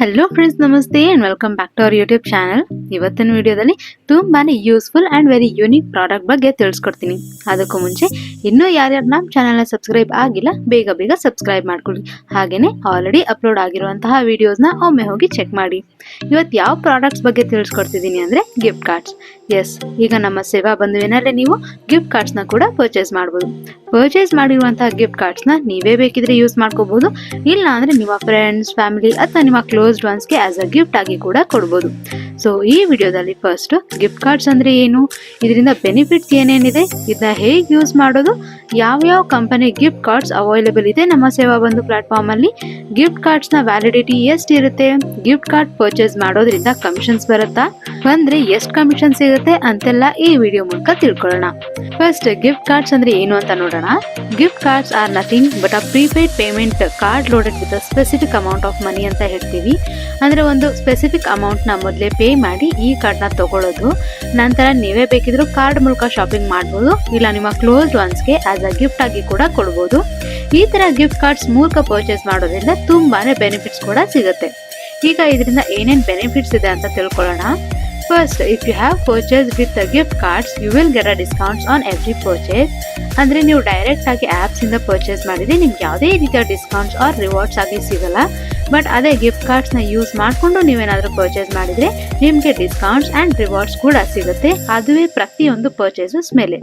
Hello friends, ನಮಸ್ತೆ and welcome back to our YouTube channel. ಇವತ್ತಿನ ವಿಡಿಯೋದಲ್ಲಿ ತುಂಬಾನೇ useful and very unique product ಬಗ್ಗೆ ತಿಳಿಸ್ಕೊಡ್ತೀನಿ. ಅದಕ್ಕೂ ಮುಂಚೆ ಇನ್ನೂ ಯಾರ್ಯಾರು ನಮ್ಮ ಚಾನಲ್ನ ಸಬ್ಸ್ಕ್ರೈಬ್ ಆಗಿಲ್ಲ, ಬೇಗ ಬೇಗ ಸಬ್ಸ್ಕ್ರೈಬ್ ಮಾಡ್ಕೊಳ್ಳಿ. ಹಾಗೇನೆ ಆಲ್ರೆಡಿ ಅಪ್ಲೋಡ್ ಆಗಿರುವಂತಹ ವಿಡಿಯೋಸ್ನ ಒಮ್ಮೆ ಹೋಗಿ ಚೆಕ್ ಮಾಡಿ. ಇವತ್ತು ಯಾವ ಪ್ರಾಡಕ್ಟ್ಸ್ ಬಗ್ಗೆ ತಿಳಿಸ್ಕೊಡ್ತಿದ್ದೀನಿ ಅಂದರೆ ಗಿಫ್ಟ್ ಕಾರ್ಡ್ಸ್. ಎಸ್, ಈಗ ನಮ್ಮ ಸೇವಾ ಬಂಧುವಿನಲ್ಲೇ ನೀವು ಗಿಫ್ಟ್ ಕಾರ್ಡ್ಸ್ನ ಕೂಡ ಪರ್ಚೇಸ್ ಮಾಡ್ಬೋದು. ಪರ್ಚೇಸ್ ಮಾಡಿರುವಂತಹ ಗಿಫ್ಟ್ ಕಾರ್ಡ್ಸ್ನ ನೀವೇ ಬೇಕಿದ್ರೆ ಯೂಸ್ ಮಾಡ್ಕೋಬಹುದು, ಇಲ್ಲ ಅಂದ್ರೆ ನಿಮ್ಮ ಫ್ರೆಂಡ್ಸ್, ಫ್ಯಾಮಿಲಿ ಅಥವಾ ನಿಮ್ಮ ಕ್ಲೋಸ್ಡ್ ಒನ್ಸ್ಗೆ ಆಸ್ ಅ ಗಿಫ್ಟ್ ಆಗಿ ಕೂಡ ಕೊಡ್ಬೋದು. ಸೊ ಈ ವಿಡಿಯೋದಲ್ಲಿ ಫಸ್ಟ್ ಗಿಫ್ಟ್ ಕಾರ್ಡ್ಸ್ ಅಂದ್ರೆ ಏನು, ಇದರಿಂದ ಬೆನಿಫಿಟ್ಸ್ ಏನೇನಿದೆ, ಇದನ್ನ ಹೇಗೆ ಯೂಸ್ ಮಾಡೋದು, ಯಾವ ಕಂಪನಿ ಗಿಫ್ಟ್ ಕಾರ್ಡ್ಸ್ ಅವೈಲೇಬಲ್ ಇದೆ ನಮ್ಮ ಸೇವಾ ಬಂಧು ಪ್ಲಾಟ್ಫಾರ್ಮ್ ಅಲ್ಲಿ, ಗಿಫ್ಟ್ ಕಾರ್ಡ್ಸ್ ನ ವ್ಯಾಲಿಡಿಟಿ ಎಷ್ಟು ಇರುತ್ತೆ, ಗಿಫ್ಟ್ ಕಾರ್ಡ್ ಪರ್ಚೇಸ್ ಮಾಡೋದ್ರಿಂದ ಕಮಿಷನ್ಸ್ ಬರುತ್ತಾ, ಬಂದ್ರೆ ಎಷ್ಟು ಕಮಿಷನ್ ಸಿಗುತ್ತೆ ಅಂತೆಲ್ಲ ಈ ವಿಡಿಯೋ ಮೂಲಕ ತಿಳ್ಕೊಳ್ಳೋಣ. ಫಸ್ಟ್ ಗಿಫ್ಟ್ ಕಾರ್ಡ್ಸ್ ಅಂದ್ರೆ ಏನು ಅಂತ ನೋಡೋಣ. Gift cards are nothing but a prepaid payment card loaded with a specific amount of money ಅಂತ ಹೇಳ್ತೀವಿ. ಅಂದ್ರೆ ಒಂದು ಸ್ಪೆಸಿಫಿಕ್ ಅಮೌಂಟ್ ನ ಮೊದಲೇ ಪೇ ಮಾಡಿ ಈ ಕಾರ್ಡ್ ನ ತಗೊಳ್ಳೋದು. ನಂತರ ನೀವೇ ಬೇಕಿದ್ರು ಕಾರ್ಡ್ ಮೂಲಕ ಶಾಪಿಂಗ್ ಮಾಡಬಹುದು, ಇಲ್ಲ ನಿಮ್ಮ ಕ್ಲೋಸ್ಡ್ ಒನ್ಸ್ಗೆ ಆಸ್ ಅ ಗಿಫ್ಟ್ ಆಗಿ ಕೂಡ ಕೊಡ್ಬೋದು. ಈ ತರ ಗಿಫ್ಟ್ ಕಾರ್ಡ್ಸ್ ಮೂಲಕ ಪರ್ಚೇಸ್ ಮಾಡೋದ್ರಿಂದ ತುಂಬಾನೇ ಬೆನಿಫಿಟ್ಸ್ ಕೂಡ ಸಿಗುತ್ತೆ. ಈಗ ಇದರಿಂದ ಏನೇನ್ ಬೆನಿಫಿಟ್ಸ್ ಇದೆ ಅಂತ ತಿಳ್ಕೊಳ್ಳೋಣ. First, if you have purchased with the gift cards, you will get a discounts on every purchase. ಅಂದ್ರೆ ನೀವು ಡೈರೆಕ್ಟ್ ಆಗಿ ಆಪ್ಸ್ ಇಂದ ಪರ್ಚೇಸ್ ಮಾಡಿದ್ರೆ ನಿಮ್ಗೆ ಯಾವುದೇ ರೀತಿಯ ಡಿಸ್ಕೌಂಟ್ಸ್ ಆರ್ ರಿವಾರ್ಡ್ಸ್ ಆಗಿ ಸಿಗಲ್ಲ. ಬಟ್ ಅದೇ ಗಿಫ್ಟ್ ಕಾರ್ಡ್ಸ್ ನ ಯೂಸ್ ಮಾಡಿಕೊಂಡು ನೀವೇನಾದ್ರೂ ಪರ್ಚೇಸ್ ಮಾಡಿದ್ರೆ ನಿಮ್ಗೆ ಡಿಸ್ಕೌಂಟ್ಸ್ ಅಂಡ್ ರಿವಾರ್ಡ್ಸ್ ಕೂಡ ಸಿಗುತ್ತೆ. ಅದುವೇ ಪ್ರತಿಯೊಂದು ಪರ್ಚೇಸಸ್ ಮೇಲೆ.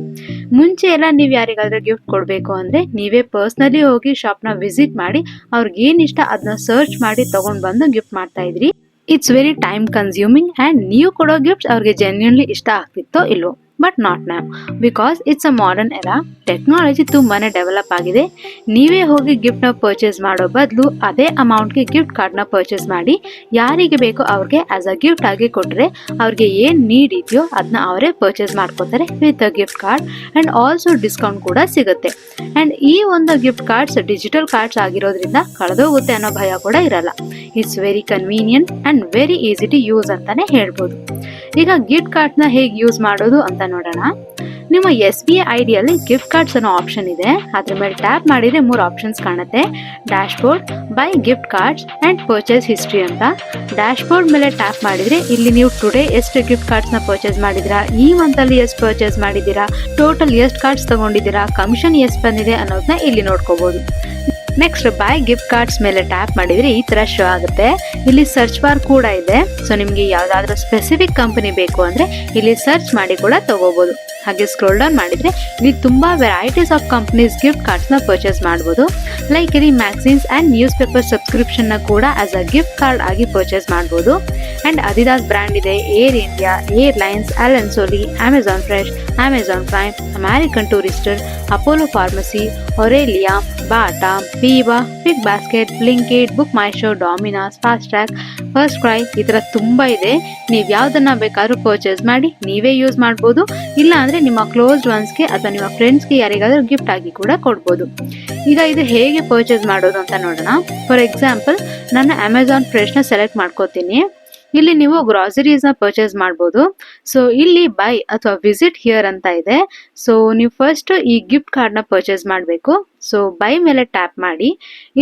ಮುಂಚೆ ಎಲ್ಲ ನೀವು ಯಾರಿಗಾದ್ರೂ ಗಿಫ್ಟ್ ಕೊಡಬೇಕು ಅಂದ್ರೆ ನೀವೇ ಪರ್ಸ್ನಲಿ ಹೋಗಿ ಶಾಪ್ ನ ವಿಸಿಟ್ ಮಾಡಿ ಅವ್ರಿಗೆ ಏನ್ ಇಷ್ಟ ಅದನ್ನ ಸರ್ಚ್ ಮಾಡಿ ತಗೊಂಡ್ ಬಂದು ಗಿಫ್ಟ್ ಮಾಡ್ತಾ ಇದ್ರಿ. It's very time consuming and ನೀವು ಕೊಡೋ ಗಿಫ್ಟ್ಸ್ ಅವ್ರಿಗೆ ಜೆನ್ಯೂನ್ಲಿ ಇಷ್ಟ ಆಗ್ತಿತ್ತೋ ಇಲ್ವೋ. But not now, because it's a modern era. Technology ತುಂಬಾನೇ ಡೆವಲಪ್ ಆಗಿದೆ. ನೀವೇ ಹೋಗಿ ಗಿಫ್ಟ್ ನ ಪರ್ಚೇಸ್ ಮಾಡೋ ಬದಲು ಅದೇ ಅಮೌಂಟ್ಗೆ ಗಿಫ್ಟ್ ಕಾರ್ಡ್ ನ ಪರ್ಚೇಸ್ ಮಾಡಿ ಯಾರಿಗೆ ಬೇಕೋ ಅವ್ರಿಗೆ ಆಸ್ ಅ ಗಿಫ್ಟ್ ಆಗಿ ಕೊಟ್ರೆ ಅವ್ರಿಗೆ ಏನ್ ನೀಡ್ ಇದೆಯೋ ಅದನ್ನ ಅವರೇ ಪರ್ಚೇಸ್ ಮಾಡ್ಕೋತಾರೆ with a gift card and also discount ಕೂಡ ಸಿಗುತ್ತೆ. ಅಂಡ್ ಈ ಒಂದು ಗಿಫ್ಟ್ ಕಾರ್ಡ್ಸ್ ಡಿಜಿಟಲ್ ಕಾರ್ಡ್ಸ್ ಆಗಿರೋದ್ರಿಂದ ಕಳೆದೋಗುತ್ತೆ ಅನ್ನೋ ಭಯ ಕೂಡ ಇರಲ್ಲ. It's very convenient and very easy to use ಅಂತಾನೆ ಹೇಳ್ಬೋದು. ಈಗ ಗಿಫ್ಟ್ ಕಾರ್ಡ್ ನ ಹೇಗೆ ಯೂಸ್ ಮಾಡೋದು ಅಂತ ನೋಡೋಣ. ನಿಮ್ಮ SBI ಐಡಿಯಲ್ಲಿ ಗಿಫ್ಟ್ ಕಾರ್ಡ್ಸ್ ಅನ್ನೋ ಆಪ್ಷನ್ ಇದೆ. ಅದ್ರ ಮೇಲೆ ಟ್ಯಾಪ್ ಮಾಡಿದ್ರೆ 3 ಆಪ್ಷನ್ಸ್ ಕಾಣುತ್ತೆ: dash board, by gift cards and purchase history ಅಂತ. ಡ್ಯಾಶ್ ಬೋರ್ಡ್ ಮೇಲೆ ಟ್ಯಾಪ್ ಮಾಡಿದ್ರೆ ಇಲ್ಲಿ ನೀವು ಟುಡೇ ಎಷ್ಟು ಗಿಫ್ಟ್ ಕಾರ್ಡ್ಸ್ ನ ಪರ್ಚೇಸ್ ಮಾಡಿದಿರಾ, ಈ ಮಂತ್ ಅಲ್ಲಿ ಎಷ್ಟು ಪರ್ಚೇಸ್ ಮಾಡಿದ್ದೀರಾ, ಟೋಟಲ್ ಎಷ್ಟು ಕಾರ್ಡ್ಸ್ ತಗೊಂಡಿದ್ದೀರಾ, ಕಮಿಷನ್ ಎಷ್ಟು ಬಂದಿದೆ ಅನ್ನೋದನ್ನ ಇಲ್ಲಿ ನೋಡ್ಕೋಬಹುದು. ನೆಕ್ಸ್ಟ್ ಬೈ ಗಿಫ್ಟ್ ಕಾರ್ಡ್ಸ್ ಮೇಲೆ ಟ್ಯಾಪ್ ಮಾಡಿದ್ರೆ ಈ ತರ ಶೋ ಆಗುತ್ತೆ. ಇಲ್ಲಿ ಸರ್ಚ್ ಬಾರ್ ಕೂಡ ಇದೆ. ಸೊ ನಿಮ್ಗೆ ಯಾವ್ದಾದ್ರು ಸ್ಪೆಸಿಫಿಕ್ ಕಂಪನಿ ಬೇಕು ಅಂದ್ರೆ ಇಲ್ಲಿ ಸರ್ಚ್ ಮಾಡಿ ಕೂಡ ತಗೋಬಹುದು. ಹಾಗೆ ಸ್ಕ್ರೋಲ್ ಡೌನ್ ಮಾಡಿದ್ರೆ ಇಲ್ಲಿ ತುಂಬಾ varieties of companies gift cards ನ ಪರ್ಚೇಸ್ ಮಾಡಬಹುದು. ಲೈಕ್ ಇಲ್ಲಿ magazines and newspaper subscription ನ ಕೂಡ ಆಸ್ ಅ ಗಿಫ್ಟ್ ಕಾರ್ಡ್ ಆಗಿ ಪರ್ಚೇಸ್ ಮಾಡಬಹುದು. ಅಂಡ್ ಅದಿದಾಸ್ ಬ್ರ್ಯಾಂಡ್ ಇದೆ, Air India, airlines, Allen Solly, Amazon Fresh, Amazon Prime, American Tourister, Apollo Pharmacy, Aurelia, Bata, Biba, Big Basket, Blinkit, Book My Show, Domino's, Fastrack, First Cry, ಈ ತರ ತುಂಬಾ ಇದೆ. ನೀವು ಯಾವ್ದನ್ನ ಬೇಕಾದ್ರೂ ಪರ್ಚೇಸ್ ಮಾಡಿ ನೀವೇ ಯೂಸ್ ಮಾಡ್ಬೋದು, ಇಲ್ಲ ಅಂದ್ರೆ ನಿಮ್ಮ ಕ್ಲೋಸ್ಡ್ ಒನ್ಸ್ಗೆ ಅಥವಾ ನಿಮ್ಮ ಫ್ರೆಂಡ್ಸ್ಗೆ ಯಾರಿಗಾದ್ರೂ ಗಿಫ್ಟ್ ಆಗಿ ಕೂಡ ಕೊಡ್ಬೋದು. ಈಗ ಇದು ಹೇಗೆ ಪರ್ಚೇಸ್ ಮಾಡೋದು ಅಂತ ನೋಡೋಣ. ಫಾರ್ ಎಕ್ಸಾಂಪಲ್, ನಾನು ಅಮೆಜಾನ್ ಫ್ರೆಶ್ ನ ಸೆಲೆಕ್ಟ್ ಮಾಡ್ಕೋತೀನಿ. ಇಲ್ಲಿ ನೀವು ಗ್ರಾಸರೀಸ್ ನ ಪರ್ಚೇಸ್ ಮಾಡಬಹುದು. ಸೊ ಇಲ್ಲಿ ಬೈ ಅಥವಾ ವಿಸಿಟ್ ಹಿಯರ್ ಅಂತ ಇದೆ. ಸೊ ನೀವು ಫಸ್ಟ್ ಈ ಗಿಫ್ಟ್ ಕಾರ್ಡ್ ನ ಪರ್ಚೇಸ್ ಮಾಡಬೇಕು. ಸೊ ಬೈ ಮೇಲೆ ಟ್ಯಾಪ್ ಮಾಡಿ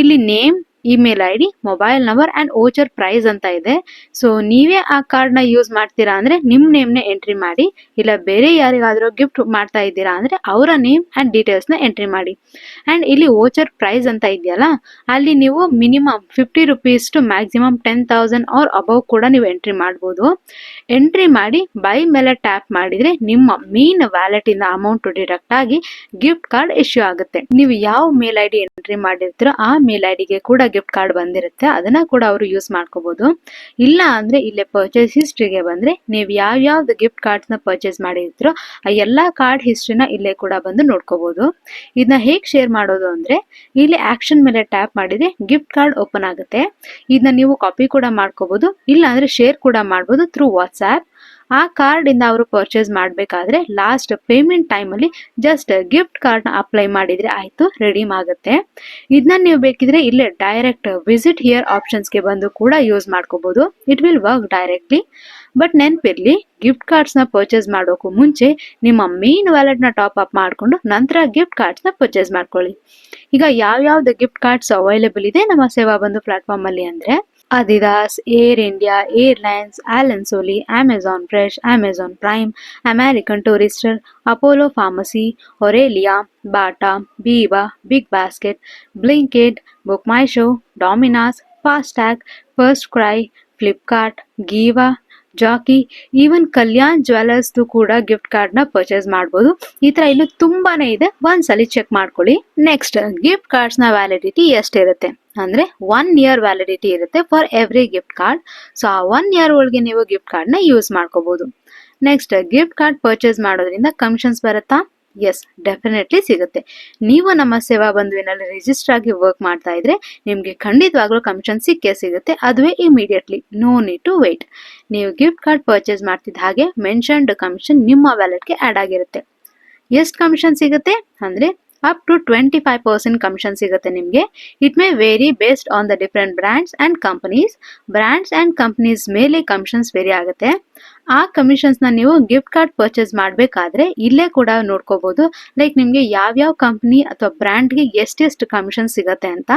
ಇಲ್ಲಿ name, email ID, mobile number and voucher price ಅಂತ ಇದೆ. ಸೊ ನೀವೇ ಆ ಕಾರ್ಡ್ ನ ಯೂಸ್ ಮಾಡ್ತೀರಾ ಅಂದ್ರೆ ನಿಮ್ ನೇಮ್ ನ ಎಂಟ್ರಿ ಮಾಡಿ, ಇಲ್ಲ ಬೇರೆ ಯಾರಿಗಾದ್ರೂ ಗಿಫ್ಟ್ ಮಾಡ್ತಾ ಇದ್ದೀರಾ ಅಂದ್ರೆ ಅವರ ನೇಮ್ ಅಂಡ್ ಡೀಟೇಲ್ಸ್ ನ ಎಂಟ್ರಿ ಮಾಡಿ. ಅಂಡ್ ಇಲ್ಲಿ ವೋಚರ್ ಪ್ರೈಸ್ ಅಂತ ಇದೆಯಲ್ಲ, ಅಲ್ಲಿ ನೀವು minimum 50 rupees to maximum 10,000 or above ಕೂಡ ನೀವು ಎಂಟ್ರಿ ಮಾಡಬಹುದು. ಎಂಟ್ರಿ ಮಾಡಿ ಬೈ ಮೇಲೆ ಟ್ಯಾಪ್ ಮಾಡಿದ್ರೆ ನಿಮ್ಮ ಮೇನ್ ವ್ಯಾಲೆಟ್ ಇಂದ ಅಮೌಂಟ್ ಡಿಡಕ್ಟ್ ಆಗಿ ಗಿಫ್ಟ್ ಕಾರ್ಡ್ ಇಶ್ಯೂ ಆಗುತ್ತೆ. ನೀವು ಯಾವ ಮೇಲ್ ID ಎಂಟ್ರಿ ಮಾಡಿರ್ತೀರೋ ಆ ಮೇಲ್ IDಗೆ ಕೂಡ ಗಿಫ್ಟ್ ಕಾರ್ಡ್ ಬಂದಿರುತ್ತೆ. ಅದನ್ನ ಕೂಡ ಅವರು ಯೂಸ್ ಮಾಡ್ಕೋಬಹುದು. ಇಲ್ಲ ಅಂದ್ರೆ ಇಲ್ಲೇ ಪರ್ಚೇಸ್ ಹಿಸ್ಟ್ರಿಗೆ ಬಂದ್ರೆ ನೀವು ಯಾವ್ಯಾವ್ದು ಗಿಫ್ಟ್ ಕಾರ್ಡ್ಸ್ ನ ಪರ್ಚೇಸ್ ಮಾಡಿರ್ತೀರೋ ಆ ಎಲ್ಲಾ ಕಾರ್ಡ್ ಹಿಸ್ಟ್ರಿನ ಇಲ್ಲೇ ಕೂಡ ಬಂದು ನೋಡ್ಕೋಬಹುದು. ಇದನ್ನ ಹೇಗೆ ಶೇರ್ ಮಾಡೋದು ಅಂದ್ರೆ ಇಲ್ಲಿ ಆಕ್ಷನ್ ಮೇಲೆ ಟ್ಯಾಪ್ ಮಾಡಿದ್ರೆ ಗಿಫ್ಟ್ ಕಾರ್ಡ್ ಓಪನ್ ಆಗುತ್ತೆ. ಇದನ್ನ ನೀವು ಕಾಪಿ ಕೂಡ ಮಾಡ್ಕೋಬಹುದು, ಇಲ್ಲ ಅಂದ್ರೆ ಶೇರ್ ಕೂಡ ಮಾಡಬಹುದು ಥ್ರೂ ವಾಟ್ಸ್ಆಪ್. ಆ ಕಾರ್ಡ್ ಇಂದ ಅವರು ಪರ್ಚೇಸ್ ಮಾಡಬೇಕಾದ್ರೆ ಲಾಸ್ಟ್ ಪೇಮೆಂಟ್ ಟೈಮ್ ಅಲ್ಲಿ ಜಸ್ಟ್ ಗಿಫ್ಟ್ ಕಾರ್ಡ್ ನ ಅಪ್ಲೈ ಮಾಡಿದ್ರೆ ಆಯ್ತು, ರೆಡೀಮ್ ಆಗುತ್ತೆ. ಇದನ್ನ ನೀವು ಬೇಕಿದ್ರೆ ಇಲ್ಲೇ ಡೈರೆಕ್ಟ್ ವಿಸಿಟ್ ಹಿಯರ್ ಆಪ್ಷನ್ಸ್ ಗೆ ಬಂದು ಕೂಡ ಯೂಸ್ ಮಾಡ್ಕೋಬಹುದು. It will work directly. But ನೆನಪಿರ್ಲಿ, ಗಿಫ್ಟ್ ಕಾರ್ಡ್ಸ್ ನ ಪರ್ಚೇಸ್ ಮಾಡೋಕ್ಕೂ ಮುಂಚೆ ನಿಮ್ಮ ಮೇನ್ ವ್ಯಾಲೆಟ್ ನ ಟಾಪ್ ಅಪ್ ಮಾಡ್ಕೊಂಡು ನಂತರ ಗಿಫ್ಟ್ ಕಾರ್ಡ್ಸ್ ನ ಪರ್ಚೇಸ್ ಮಾಡ್ಕೊಳ್ಳಿ. ಈಗ ಯಾವ್ಯಾವ್ದು ಗಿಫ್ಟ್ ಕಾರ್ಡ್ಸ್ ಅವೈಲೇಬಲ್ ಇದೆ ನಮ್ಮ ಸೇವಾ ಬಂಧು ಪ್ಲಾಟ್ಫಾರ್ಮ್ ಅಲ್ಲಿ ಅಂದ್ರೆ Adidas, Air India, Airlines, Allen Solly, Amazon Fresh, Amazon Prime, American Tourister, Apollo Pharmacy, Aurelia, Bata, Biva, Big Basket, Blinkit, Book My Show, Domino's, Fastag, First Cry, Flipkart, Giva, Jockey, even Kalyan ಜ್ಯುವೆಲರ್ಸ್ದು ಕೂಡ gift ಕಾರ್ಡ್ನ purchase ಮಾಡ್ಬೋದು. ಈ ಥರ ಇನ್ನು ತುಂಬಾನೇ ಇದೆ, ಒಂದ್ಸಲಿ ಚೆಕ್ ಮಾಡ್ಕೊಳ್ಳಿ. ನೆಕ್ಸ್ಟ್, ಗಿಫ್ಟ್ ಕಾರ್ಡ್ಸ್ನ ವ್ಯಾಲಿಡಿಟಿ ಎಷ್ಟಿರುತ್ತೆ ಅಂದರೆ 1 year ವ್ಯಾಲಿಡಿಟಿ ಇರುತ್ತೆ for every gift card. So ಆ 1 year ಒಳಗೆ ನೀವು ಗಿಫ್ಟ್ ಕಾರ್ಡ್ನ ಯೂಸ್ ಮಾಡ್ಕೋಬಹುದು. ನೆಕ್ಸ್ಟ್, ಗಿಫ್ಟ್ ಕಾರ್ಡ್ ಪರ್ಚೇಸ್ ಮಾಡೋದ್ರಿಂದ ಕಮಿಷನ್ಸ್ ಬರುತ್ತಾ? ಎಸ್, ಡೆಫಿನೆಟ್ಲಿ ಸಿಗುತ್ತೆ. ನೀವು ನಮ್ಮ ಸೇವಾ ಬಂಧುವಿನಲ್ಲಿ ರಿಜಿಸ್ಟರ್ ಆಗಿ ವರ್ಕ್ ಮಾಡ್ತಾ ಇದ್ರೆ ನಿಮಗೆ ಖಂಡಿತವಾಗ್ಲೂ ಕಮಿಷನ್ ಸಿಕ್ಕೇ ಸಿಗುತ್ತೆ, ಅದುವೇ immediately, no need to wait. ನೀವು ಗಿಫ್ಟ್ ಕಾರ್ಡ್ ಪರ್ಚೇಸ್ ಮಾಡ್ತಿದ್ದ ಹಾಗೆ ಮೆನ್ಷನ್ಡ್ ಕಮಿಷನ್ ನಿಮ್ಮ ವ್ಯಾಲೆಟ್ಗೆ ಆ್ಯಡ್ ಆಗಿರುತ್ತೆ. ಎಷ್ಟು ಕಮಿಷನ್ ಸಿಗುತ್ತೆ ಅಂದರೆ ಅಪ್ ಟು 25% ಕಮಿಷನ್ ಸಿಗುತ್ತೆ ನಿಮಗೆ. It may vary based on the different brands and companies ಮೇಲೆ ಕಮಿಷನ್ಸ್ ವೇರಿ ಆಗುತ್ತೆ. ಆ ಕಮಿಷನ್ಸ್ನ ನೀವು ಗಿಫ್ಟ್ ಕಾರ್ಡ್ ಪರ್ಚೇಸ್ ಮಾಡಬೇಕಾದ್ರೆ ಇಲ್ಲೇ ಕೂಡ ನೋಡ್ಕೋಬಹುದು, ಲೈಕ್ ನಿಮಗೆ ಯಾವ್ಯಾವ ಕಂಪ್ನಿ ಅಥವಾ ಬ್ರ್ಯಾಂಡ್ಗೆ ಎಷ್ಟೆಷ್ಟು ಕಮಿಷನ್ ಸಿಗುತ್ತೆ ಅಂತ.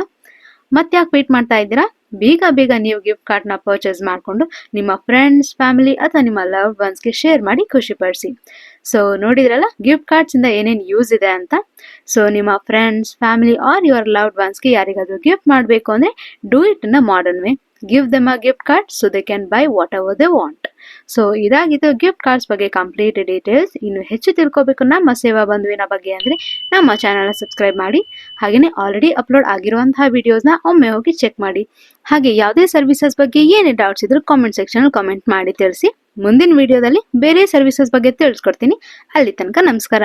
ಮತ್ತೆ ಯಾಕೆ ವೇಟ್ ಮಾಡ್ತಾ ಇದ್ದೀರಾ? ಬೇಗ ನೀವು ಗಿಫ್ಟ್ ಕಾರ್ಡ್ನ ಪರ್ಚೇಸ್ ಮಾಡಿಕೊಂಡು ನಿಮ್ಮ ಫ್ರೆಂಡ್ಸ್, ಫ್ಯಾಮಿಲಿ ಅಥವಾ ನಿಮ್ಮ ಲವ್ಡ್ ಒನ್ಸ್ಗೆ ಶೇರ್ ಮಾಡಿ ಖುಷಿ ಪಡಿಸಿ. ಸೊ ನೋಡಿದ್ರಲ್ಲ ಗಿಫ್ಟ್ ಕಾರ್ಡ್ಸಿಂದ ಏನೇನು ಯೂಸ್ ಇದೆ ಅಂತ. ಸೊ ನಿಮ್ಮ friends, family or your loved ಒನ್ಸ್ಗೆ ಯಾರಿಗಾದ್ರೂ ಗಿಫ್ಟ್ ಮಾಡಬೇಕು ಅಂದರೆ do it in a modern way. Give them a gift card so they can buy whatever they want. So ಇದಾಗಿತ್ತು ಗಿಫ್ಟ್ ಕಾರ್ಡ್ಸ್ ಬಗ್ಗೆ ಕಂಪ್ಲೀಟ್ ಡೀಟೇಲ್ಸ್. ಇನ್ನು ಹೆಚ್ಚು ತಿಳ್ಕೊಬೇಕು ನಮ್ಮ ಸೇವಾ ಬಂಧುವಿನ ಬಗ್ಗೆ ಅಂದರೆ ನಮ್ಮ ಚಾನಲ್ನ ಸಬ್ಸ್ಕ್ರೈಬ್ ಮಾಡಿ. ಹಾಗೆಯೇ ಆಲ್ರೆಡಿ ಅಪ್ಲೋಡ್ ಆಗಿರುವಂತಹ ವಿಡಿಯೋಸ್ನ ಒಮ್ಮೆ ಹೋಗಿ ಚೆಕ್ ಮಾಡಿ. ಹಾಗೆ ಯಾವುದೇ ಸರ್ವಿಸಸ್ ಬಗ್ಗೆ ಏನೇ ಡೌಟ್ಸ್ ಇದ್ರೂ ಕಾಮೆಂಟ್ ಸೆಕ್ಷನಲ್ಲಿ ಕಾಮೆಂಟ್ ಮಾಡಿ ತಿಳಿಸಿ. ಮುಂದಿನ ವಿಡಿಯೋದಲ್ಲಿ ಬೇರೆ ಸರ್ವಿಸಸ್ ಬಗ್ಗೆ ತಿಳಿಸ್ಕೊಡ್ತೀನಿ. ಅಲ್ಲಿ ತನಕ ನಮಸ್ಕಾರ.